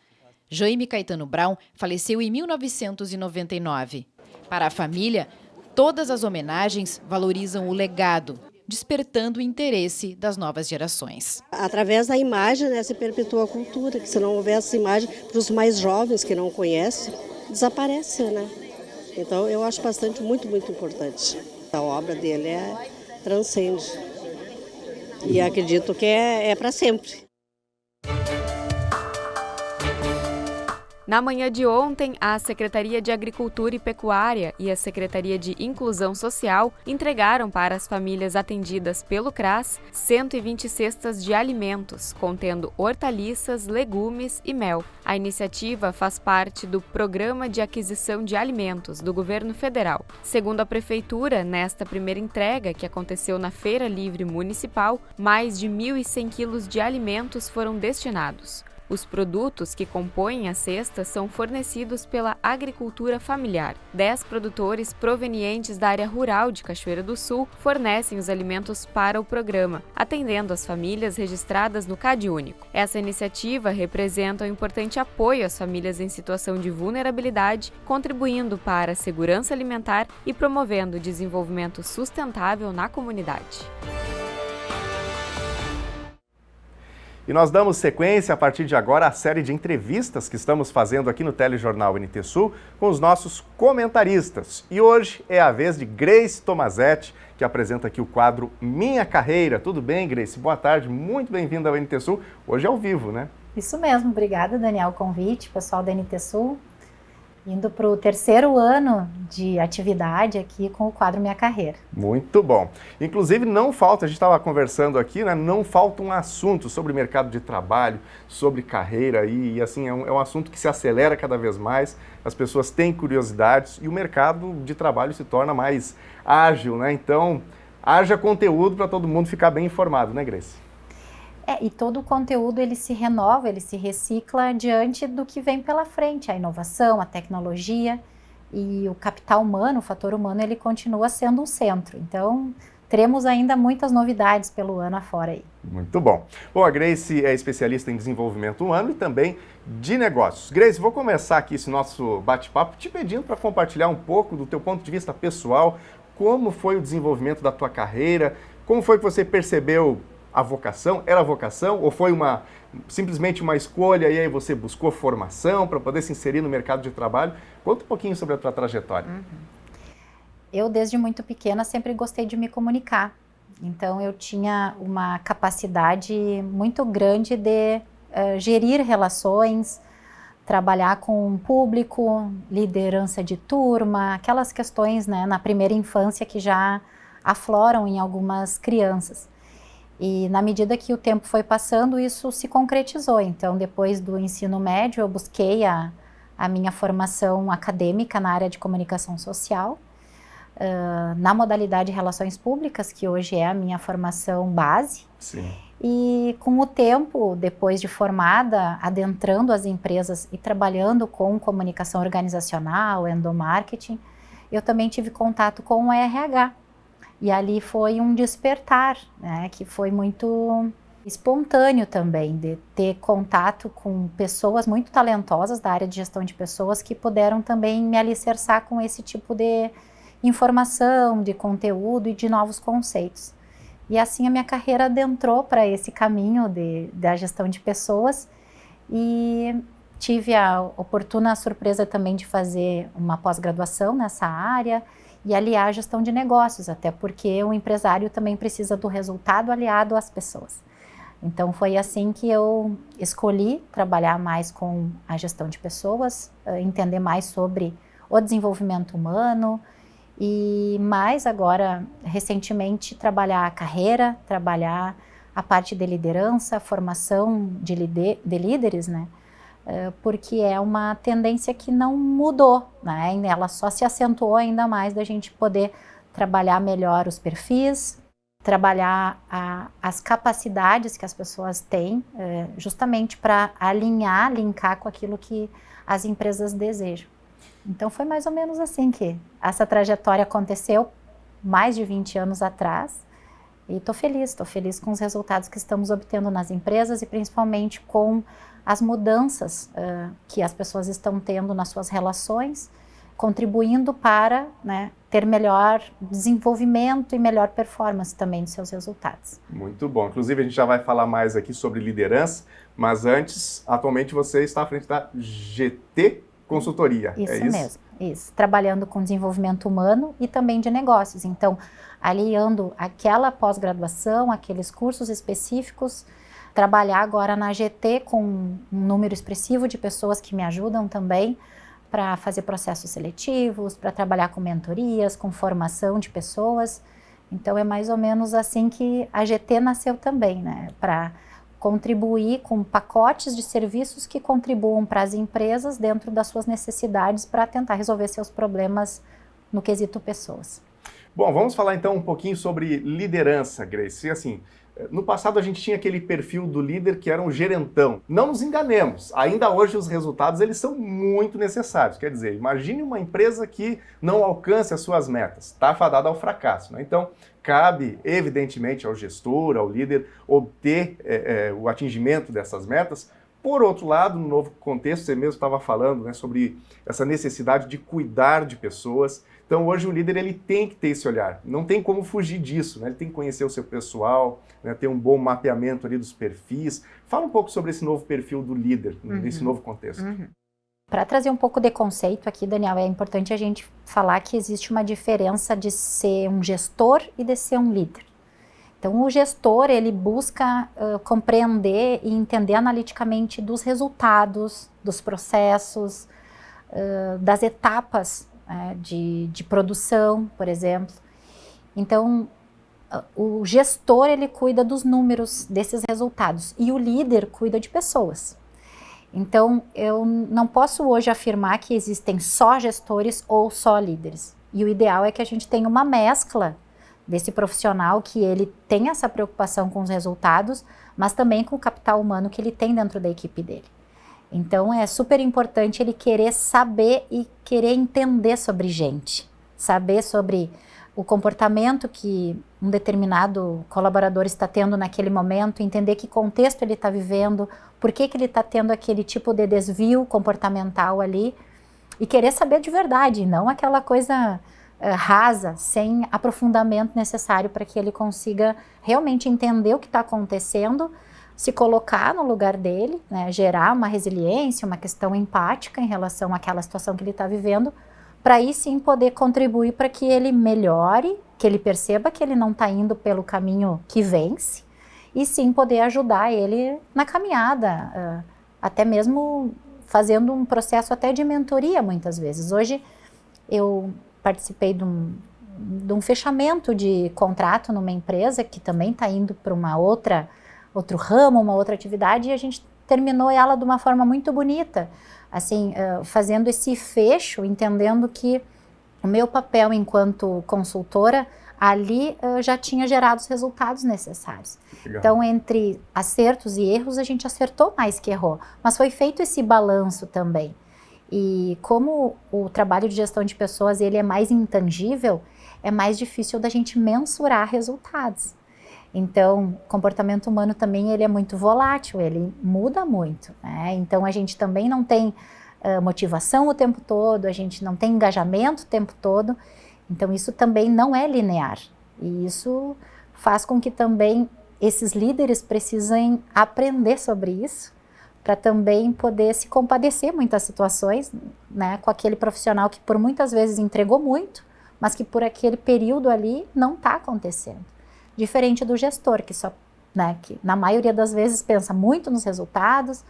Jaime Caetano Brown faleceu em 1999. Para a família, todas as homenagens valorizam o legado, despertando o interesse das novas gerações. Através da imagem, né, se perpetua a cultura, que se não houver essa imagem, para os mais jovens que não conhecem, desaparece, né? Então eu acho muito importante. A obra dele transcende e acredito que é para sempre. Na manhã de ontem, a Secretaria de Agricultura e Pecuária e a Secretaria de Inclusão Social entregaram para as famílias atendidas pelo CRAS 120 cestas de alimentos, contendo hortaliças, legumes e mel. A iniciativa faz parte do Programa de Aquisição de Alimentos do Governo Federal. Segundo a Prefeitura, nesta primeira entrega, que aconteceu na Feira Livre Municipal, mais de 1.100 quilos de alimentos foram destinados. Os produtos que compõem a cesta são fornecidos pela agricultura familiar. 10 produtores provenientes da área rural de Cachoeira do Sul fornecem os alimentos para o programa, atendendo as famílias registradas no CadÚnico. Essa iniciativa representa um importante apoio às famílias em situação de vulnerabilidade, contribuindo para a segurança alimentar e promovendo o desenvolvimento sustentável na comunidade. E nós damos sequência a partir de agora à série de entrevistas que estamos fazendo aqui no Telejornal NT Sul com os nossos comentaristas. E hoje é a vez de Grace Tomazetti, que apresenta aqui o quadro Minha Carreira. Tudo bem, Grace? Boa tarde, muito bem-vinda ao NT Sul. Hoje é ao vivo, né? Isso mesmo, obrigada, Daniel, o convite, pessoal da NT Sul. Indo para o 3º ano de atividade aqui com o quadro Minha Carreira. Muito bom. Inclusive, não falta, a gente estava conversando aqui, né? Não falta um assunto sobre mercado de trabalho, sobre carreira e assim, é um assunto que se acelera cada vez mais, as pessoas têm curiosidades e o mercado de trabalho se torna mais ágil, né? Então, haja conteúdo para todo mundo ficar bem informado, né, Grace? E todo o conteúdo ele se renova, ele se recicla diante do que vem pela frente, a inovação, a tecnologia e o capital humano, o fator humano, ele continua sendo um centro. Então, teremos ainda muitas novidades pelo ano afora aí. Muito bom. Bom, a Grace é especialista em desenvolvimento humano e também de negócios. Grace, vou começar aqui esse nosso bate-papo te pedindo para compartilhar um pouco do teu ponto de vista pessoal, como foi o desenvolvimento da tua carreira, como foi que você percebeu a vocação? Era a vocação ou foi simplesmente uma escolha e aí você buscou formação para poder se inserir no mercado de trabalho? Conta um pouquinho sobre a tua trajetória. Eu, desde muito pequena, sempre gostei de me comunicar. Então, eu tinha uma capacidade muito grande de gerir relações, trabalhar com o público, liderança de turma, aquelas questões, né, na primeira infância que já afloram em algumas crianças. E na medida que o tempo foi passando, isso se concretizou. Então, depois do ensino médio, eu busquei a minha formação acadêmica na área de comunicação social, na modalidade de relações públicas, que hoje é a minha formação base. Sim. E com o tempo, depois de formada, adentrando as empresas e trabalhando com comunicação organizacional, endomarketing, eu também tive contato com o RH. E ali foi um despertar, né, que foi muito espontâneo também, de ter contato com pessoas muito talentosas da área de gestão de pessoas que puderam também me alicerçar com esse tipo de informação, de conteúdo e de novos conceitos. E assim a minha carreira adentrou para esse caminho da gestão de pessoas e tive a oportuna surpresa também de fazer uma pós-graduação nessa área e aliar a gestão de negócios, até porque o empresário também precisa do resultado aliado às pessoas. Então foi assim que eu escolhi trabalhar mais com a gestão de pessoas, entender mais sobre o desenvolvimento humano e mais agora, recentemente, trabalhar a carreira, trabalhar a parte de liderança, formação de líderes, né? Porque é uma tendência que não mudou, né? Ela só se acentuou ainda mais da gente poder trabalhar melhor os perfis, trabalhar as capacidades que as pessoas têm, justamente para linkar com aquilo que as empresas desejam. Então foi mais ou menos assim que essa trajetória aconteceu mais de 20 anos atrás e estou feliz com os resultados que estamos obtendo nas empresas e principalmente com as mudanças que as pessoas estão tendo nas suas relações, contribuindo para, né, ter melhor desenvolvimento e melhor performance também dos seus resultados. Muito bom. Inclusive, a gente já vai falar mais aqui sobre liderança, mas antes, atualmente você está à frente da GT Consultoria. Isso, é isso mesmo, isso. Trabalhando com desenvolvimento humano e também de negócios. Então, aliando aquela pós-graduação, aqueles cursos específicos trabalhar agora na GT com um número expressivo de pessoas que me ajudam também para fazer processos seletivos, para trabalhar com mentorias, com formação de pessoas. Então é mais ou menos assim que a GT nasceu também, né? Para contribuir com pacotes de serviços que contribuam para as empresas dentro das suas necessidades para tentar resolver seus problemas no quesito pessoas. Bom, vamos falar então um pouquinho sobre liderança, Grace. Assim, no passado a gente tinha aquele perfil do líder que era um gerentão. Não nos enganemos, ainda hoje os resultados eles são muito necessários. Quer dizer, imagine uma empresa que não alcance as suas metas, está fadada ao fracasso, né? Então, cabe evidentemente ao gestor, ao líder, obter o atingimento dessas metas. Por outro lado, no novo contexto, você mesmo estava falando, né, sobre essa necessidade de cuidar de pessoas. Então hoje o líder ele tem que ter esse olhar, não tem como fugir disso, né? Ele tem que conhecer o seu pessoal, né, ter um bom mapeamento ali dos perfis. Fala um pouco sobre esse novo perfil do líder, nesse novo contexto. Para trazer um pouco de conceito aqui, Daniel, é importante a gente falar que existe uma diferença de ser um gestor e de ser um líder. Então o gestor ele busca compreender e entender analiticamente dos resultados, dos processos, das etapas de produção, por exemplo. Então, o gestor, ele cuida dos números desses resultados e o líder cuida de pessoas. Então, eu não posso hoje afirmar que existem só gestores ou só líderes. E o ideal é que a gente tenha uma mescla desse profissional que ele tem essa preocupação com os resultados, mas também com o capital humano que ele tem dentro da equipe dele. Então é super importante ele querer saber e querer entender sobre gente, saber sobre o comportamento que um determinado colaborador está tendo naquele momento, entender que contexto ele está vivendo, por que ele está tendo aquele tipo de desvio comportamental ali, e querer saber de verdade, não aquela coisa rasa, sem aprofundamento necessário para que ele consiga realmente entender o que está acontecendo, se colocar no lugar dele, né, gerar uma resiliência, uma questão empática em relação àquela situação que ele está vivendo, para aí sim poder contribuir para que ele melhore, que ele perceba que ele não está indo pelo caminho que vence, e sim poder ajudar ele na caminhada, até mesmo fazendo um processo até de mentoria muitas vezes. Hoje eu participei de um fechamento de contrato numa empresa que também está indo para outro ramo, uma outra atividade, e a gente terminou ela de uma forma muito bonita, assim, fazendo esse fecho, entendendo que o meu papel enquanto consultora ali já tinha gerado os resultados necessários. Legal. Então, entre acertos e erros, a gente acertou mais que errou, mas foi feito esse balanço também. E como o trabalho de gestão de pessoas ele é mais intangível, é mais difícil da gente mensurar resultados. Então, o comportamento humano também ele é muito volátil, ele muda muito, né? Então, a gente também não tem motivação o tempo todo, a gente não tem engajamento o tempo todo. Então, isso também não é linear. E isso faz com que também esses líderes precisem aprender sobre isso, para também poder se compadecer em muitas situações, né, com aquele profissional que por muitas vezes entregou muito, mas que por aquele período ali não está acontecendo. Diferente do gestor, que só, né, que na maioria das vezes pensa muito nos resultados,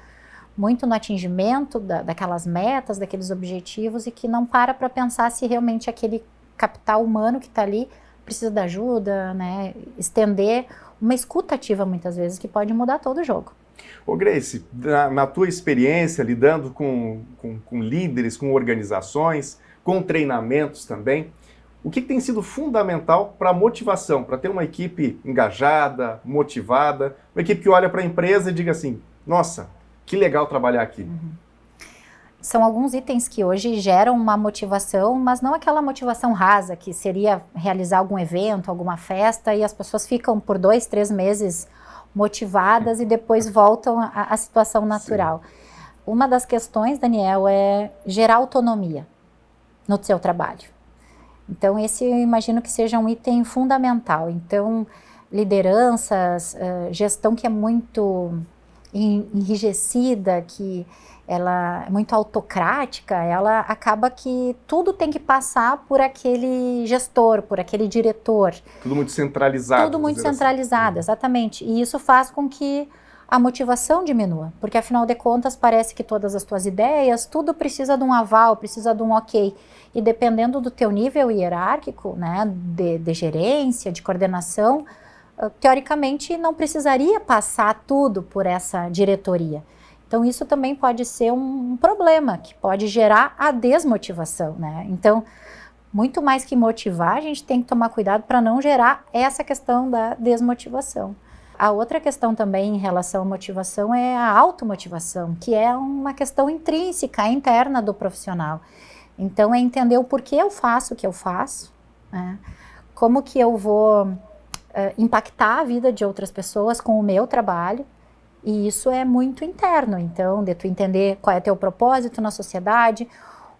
muito no atingimento daquelas metas, daqueles objetivos, e que não para pensar se realmente aquele capital humano que está ali precisa de ajuda, né, estender uma escuta ativa muitas vezes, que pode mudar todo o jogo. Ô Grace, na tua experiência lidando com líderes, com organizações, com treinamentos também, o que tem sido fundamental para a motivação, para ter uma equipe engajada, motivada, uma equipe que olha para a empresa e diga assim, nossa, que legal trabalhar aqui? São alguns itens que hoje geram uma motivação, mas não aquela motivação rasa, que seria realizar algum evento, alguma festa, e as pessoas ficam por 2, 3 meses motivadas e depois voltam à situação natural. Sim. Uma das questões, Daniel, é gerar autonomia no seu trabalho. Então, esse eu imagino que seja um item fundamental. Então, lideranças, gestão que é muito enrijecida, que ela é muito autocrática, ela acaba que tudo tem que passar por aquele gestor, por aquele diretor. Tudo muito centralizado. Tudo muito centralizado, assim. Exatamente. E isso faz com que a motivação diminua, porque afinal de contas parece que todas as tuas ideias, tudo precisa de um aval, precisa de um ok, e dependendo do teu nível hierárquico, né, de gerência, de coordenação, teoricamente não precisaria passar tudo por essa diretoria. Então isso também pode ser um problema, que pode gerar a desmotivação, né? Então, muito mais que motivar, a gente tem que tomar cuidado para não gerar essa questão da desmotivação. A outra questão também em relação à motivação é a automotivação, que é uma questão intrínseca, interna do profissional. Então, é entender o porquê eu faço o que eu faço, né? Como que eu vou impactar a vida de outras pessoas com o meu trabalho, e isso é muito interno. Então, de tu entender qual é teu propósito na sociedade,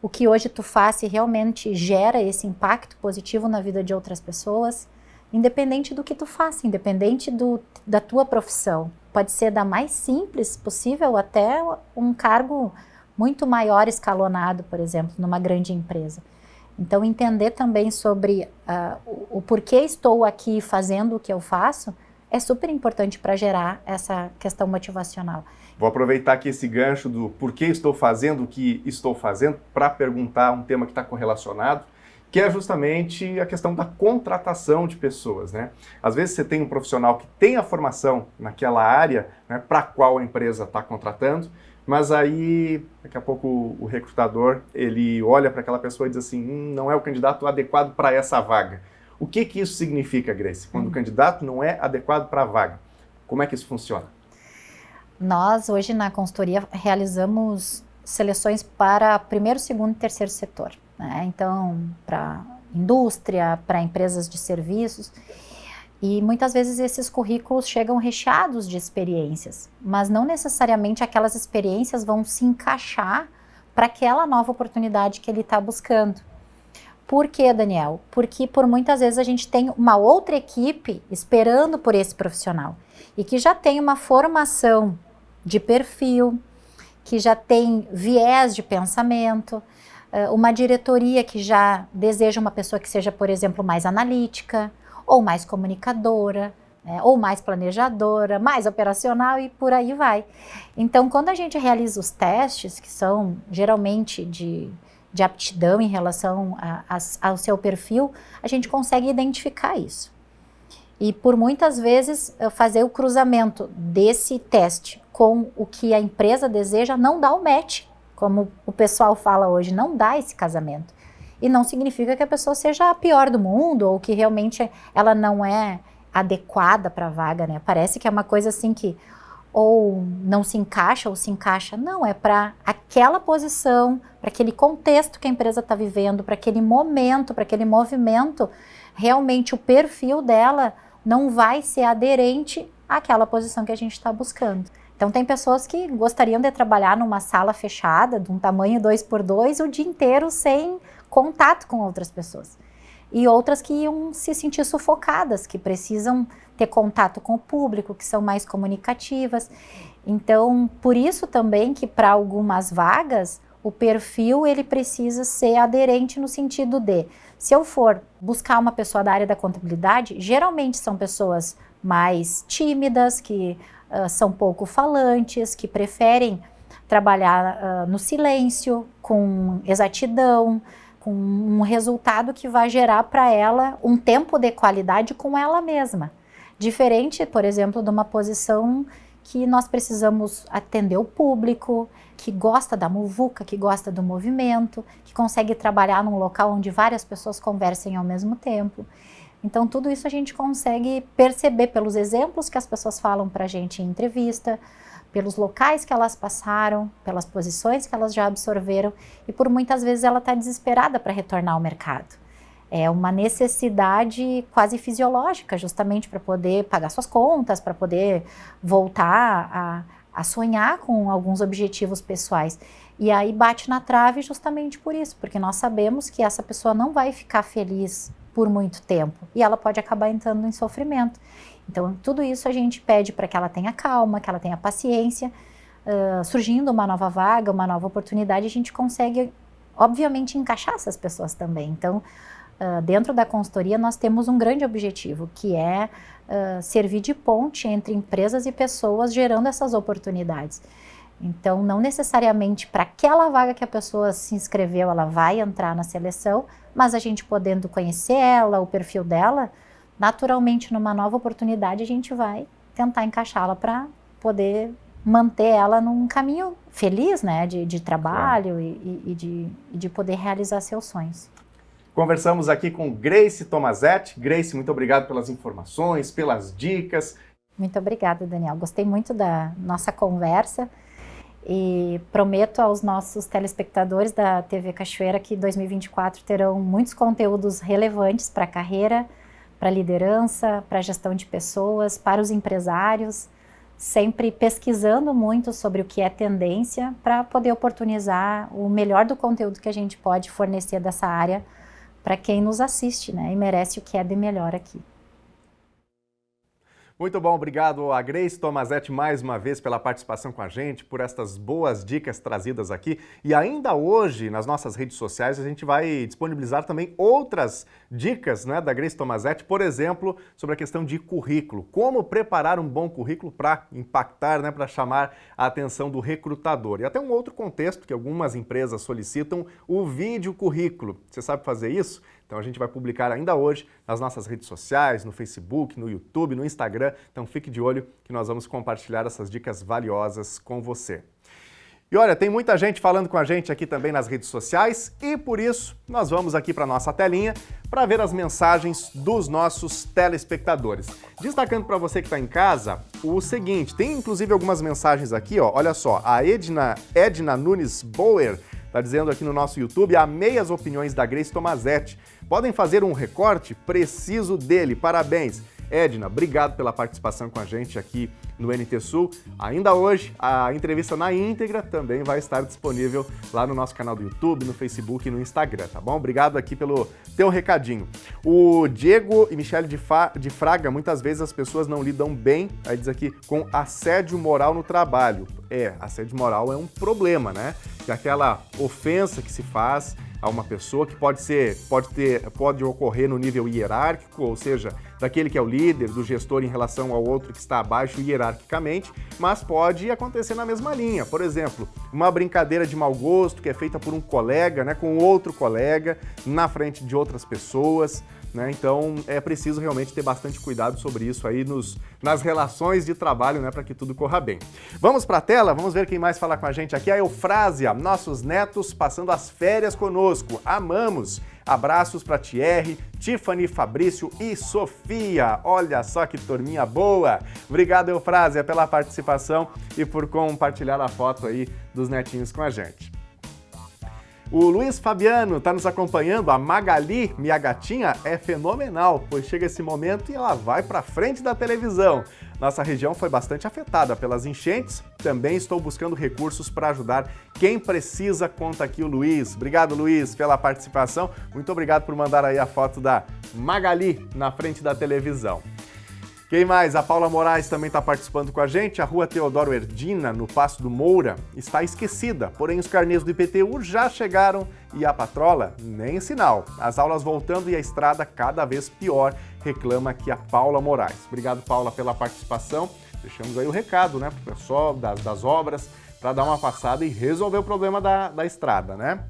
o que hoje tu faz se realmente gera esse impacto positivo na vida de outras pessoas, independente do que tu faça, independente da tua profissão. Pode ser da mais simples possível até um cargo muito maior escalonado, por exemplo, numa grande empresa. Então, entender também sobre o porquê estou aqui fazendo o que eu faço é super importante para gerar essa questão motivacional. Vou aproveitar aqui esse gancho do porquê estou fazendo o que estou fazendo para perguntar um tema que está correlacionado, que é justamente a questão da contratação de pessoas, né? Às vezes você tem um profissional que tem a formação naquela área, né, para a qual a empresa está contratando, mas aí daqui a pouco o recrutador ele olha para aquela pessoa e diz assim, não é o candidato adequado para essa vaga. O que isso significa, Grace? Quando o candidato não é adequado para a vaga? Como é que isso funciona? Nós, hoje, na consultoria, realizamos seleções para primeiro, segundo e terceiro setor, né? Então, para indústria, para empresas de serviços. E muitas vezes esses currículos chegam recheados de experiências, mas não necessariamente aquelas experiências vão se encaixar para aquela nova oportunidade que ele está buscando. Por quê, Daniel? Porque por muitas vezes a gente tem uma outra equipe esperando por esse profissional e que já tem uma formação de perfil, que já tem viés de pensamento, uma diretoria que já deseja uma pessoa que seja, por exemplo, mais analítica, ou mais comunicadora, né, ou mais planejadora, mais operacional e por aí vai. Então, quando a gente realiza os testes, que são geralmente de aptidão em relação ao seu perfil, a gente consegue identificar isso. E por muitas vezes fazer o cruzamento desse teste com o que a empresa deseja não dá o match, como o pessoal fala hoje, não dá esse casamento. E não significa que a pessoa seja a pior do mundo ou que realmente ela não é adequada para a vaga, né? Parece que é uma coisa assim que ou não se encaixa ou se encaixa. Não, é para aquela posição, para aquele contexto que a empresa está vivendo, para aquele momento, para aquele movimento. Realmente o perfil dela não vai ser aderente àquela posição que a gente está buscando. Então tem pessoas que gostariam de trabalhar numa sala fechada, de um tamanho 2x2, o dia inteiro sem contato com outras pessoas. E outras que iam se sentir sufocadas, que precisam ter contato com o público, que são mais comunicativas. Então, por isso também que para algumas vagas, o perfil ele precisa ser aderente no sentido de, se eu for buscar uma pessoa da área da contabilidade, geralmente são pessoas mais tímidas, que são pouco falantes, que preferem trabalhar no silêncio, com exatidão, com um resultado que vai gerar para ela um tempo de qualidade com ela mesma. Diferente, por exemplo, de uma posição que nós precisamos atender o público, que gosta da muvuca, que gosta do movimento, que consegue trabalhar num local onde várias pessoas conversem ao mesmo tempo. Então, tudo isso a gente consegue perceber pelos exemplos que as pessoas falam para a gente em entrevista, pelos locais que elas passaram, pelas posições que elas já absorveram, e por muitas vezes ela está desesperada para retornar ao mercado. É uma necessidade quase fisiológica, justamente para poder pagar suas contas, para poder voltar a sonhar com alguns objetivos pessoais. E aí bate na trave justamente por isso, porque nós sabemos que essa pessoa não vai ficar feliz por muito tempo, e ela pode acabar entrando em sofrimento. Então, tudo isso a gente pede para que ela tenha calma, que ela tenha paciência. Surgindo uma nova vaga, uma nova oportunidade, a gente consegue, obviamente, encaixar essas pessoas também. Então, dentro da consultoria nós temos um grande objetivo, que é servir de ponte entre empresas e pessoas, gerando essas oportunidades. Então, não necessariamente para aquela vaga que a pessoa se inscreveu, ela vai entrar na seleção, mas a gente podendo conhecer ela, o perfil dela, naturalmente, numa nova oportunidade, a gente vai tentar encaixá-la para poder manter ela num caminho feliz, né, de trabalho e de poder realizar seus sonhos. Conversamos aqui com Grace Tomazetti. Grace, muito obrigado pelas informações, pelas dicas. Muito obrigada, Daniel. Gostei muito da nossa conversa. E prometo aos nossos telespectadores da TV Cachoeira que 2024 terão muitos conteúdos relevantes para a carreira, para a liderança, para a gestão de pessoas, para os empresários, sempre pesquisando muito sobre o que é tendência para poder oportunizar o melhor do conteúdo que a gente pode fornecer dessa área para quem nos assiste, né, e merece o que é de melhor aqui. Muito bom, obrigado a Grace Tomazetti mais uma vez pela participação com a gente, por estas boas dicas trazidas aqui. E ainda hoje, nas nossas redes sociais, a gente vai disponibilizar também outras dicas, né, da Grace Tomazetti, por exemplo, sobre a questão de currículo. Como preparar um bom currículo para impactar, né, para chamar a atenção do recrutador. E até um outro contexto que algumas empresas solicitam, o vídeo currículo. Você sabe fazer isso? Então a gente vai publicar ainda hoje nas nossas redes sociais, no Facebook, no YouTube, no Instagram. Então fique de olho que nós vamos compartilhar essas dicas valiosas com você. E olha, tem muita gente falando com a gente aqui também nas redes sociais e por isso nós vamos aqui para a nossa telinha para ver as mensagens dos nossos telespectadores. Destacando para você que está em casa o seguinte, tem inclusive algumas mensagens aqui, ó, olha só, a Edna Nunes Bauer está dizendo aqui no nosso YouTube, amei as opiniões da Grace Tomazetti. Podem fazer um recorte? Preciso dele. Parabéns. Edna, obrigado pela participação com a gente aqui no NT Sul. Ainda hoje, a entrevista na íntegra também vai estar disponível lá no nosso canal do YouTube, no Facebook e no Instagram, tá bom? Obrigado aqui pelo teu recadinho. O Diego e Michele de Fraga, muitas vezes as pessoas não lidam bem, aí diz aqui, com assédio moral no trabalho. Assédio moral é um problema, né? Que aquela ofensa que se faz a uma pessoa que pode ocorrer no nível hierárquico, ou seja, daquele que é o líder, do gestor em relação ao outro que está abaixo hierarquicamente, mas pode acontecer na mesma linha. Por exemplo, uma brincadeira de mau gosto que é feita por um colega, né, com outro colega, na frente de outras pessoas, né? Então é preciso realmente ter bastante cuidado sobre isso aí nas relações de trabalho, né, para que tudo corra bem. Vamos para a tela, vamos ver quem mais fala com a gente aqui. A Eufrásia, nossos netos passando as férias conosco. Amamos! Abraços para Thierry, Tiffany, Fabrício e Sofia. Olha só que turminha boa! Obrigado, Eufrásia, pela participação e por compartilhar a foto aí dos netinhos com a gente. O Luiz Fabiano está nos acompanhando, a Magali, minha gatinha, é fenomenal, pois chega esse momento e ela vai para frente da televisão. Nossa região foi bastante afetada pelas enchentes, também estou buscando recursos para ajudar quem precisa, conta aqui o Luiz. Obrigado, Luiz, pela participação, muito obrigado por mandar aí a foto da Magali na frente da televisão. Quem mais? A Paula Moraes também está participando com a gente. A rua Teodoro Erdina, no Passo do Moura, está esquecida, porém os carnês do IPTU já chegaram e a patrola nem sinal. As aulas voltando e a estrada cada vez pior, reclama aqui a Paula Moraes. Obrigado, Paula, pela participação. Deixamos aí o recado, né, para o pessoal das obras, para dar uma passada e resolver o problema da estrada, né?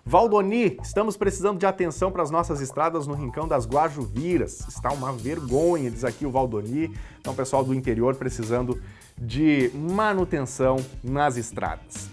Valdoni, estamos precisando de atenção para as nossas estradas no Rincão das Guajuviras. Está uma vergonha, diz aqui o Valdoni. Então, pessoal do interior precisando de manutenção nas estradas.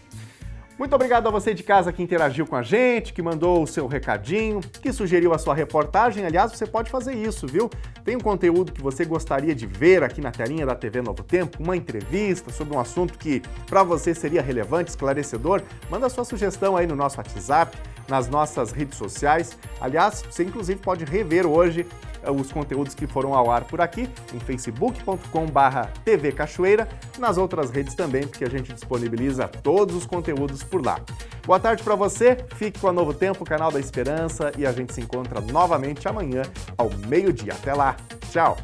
Muito obrigado a você de casa que interagiu com a gente, que mandou o seu recadinho, que sugeriu a sua reportagem. Aliás, você pode fazer isso, viu? Tem um conteúdo que você gostaria de ver aqui na telinha da TV Novo Tempo, uma entrevista sobre um assunto que para você seria relevante, esclarecedor? Manda sua sugestão aí no nosso WhatsApp, nas nossas redes sociais. Aliás, você inclusive pode rever hoje os conteúdos que foram ao ar por aqui, em facebook.com/TV Cachoeira, nas outras redes também, porque a gente disponibiliza todos os conteúdos por lá. Boa tarde para você, fique com a Novo Tempo, o canal da Esperança, e a gente se encontra novamente amanhã ao meio-dia. Até lá, tchau!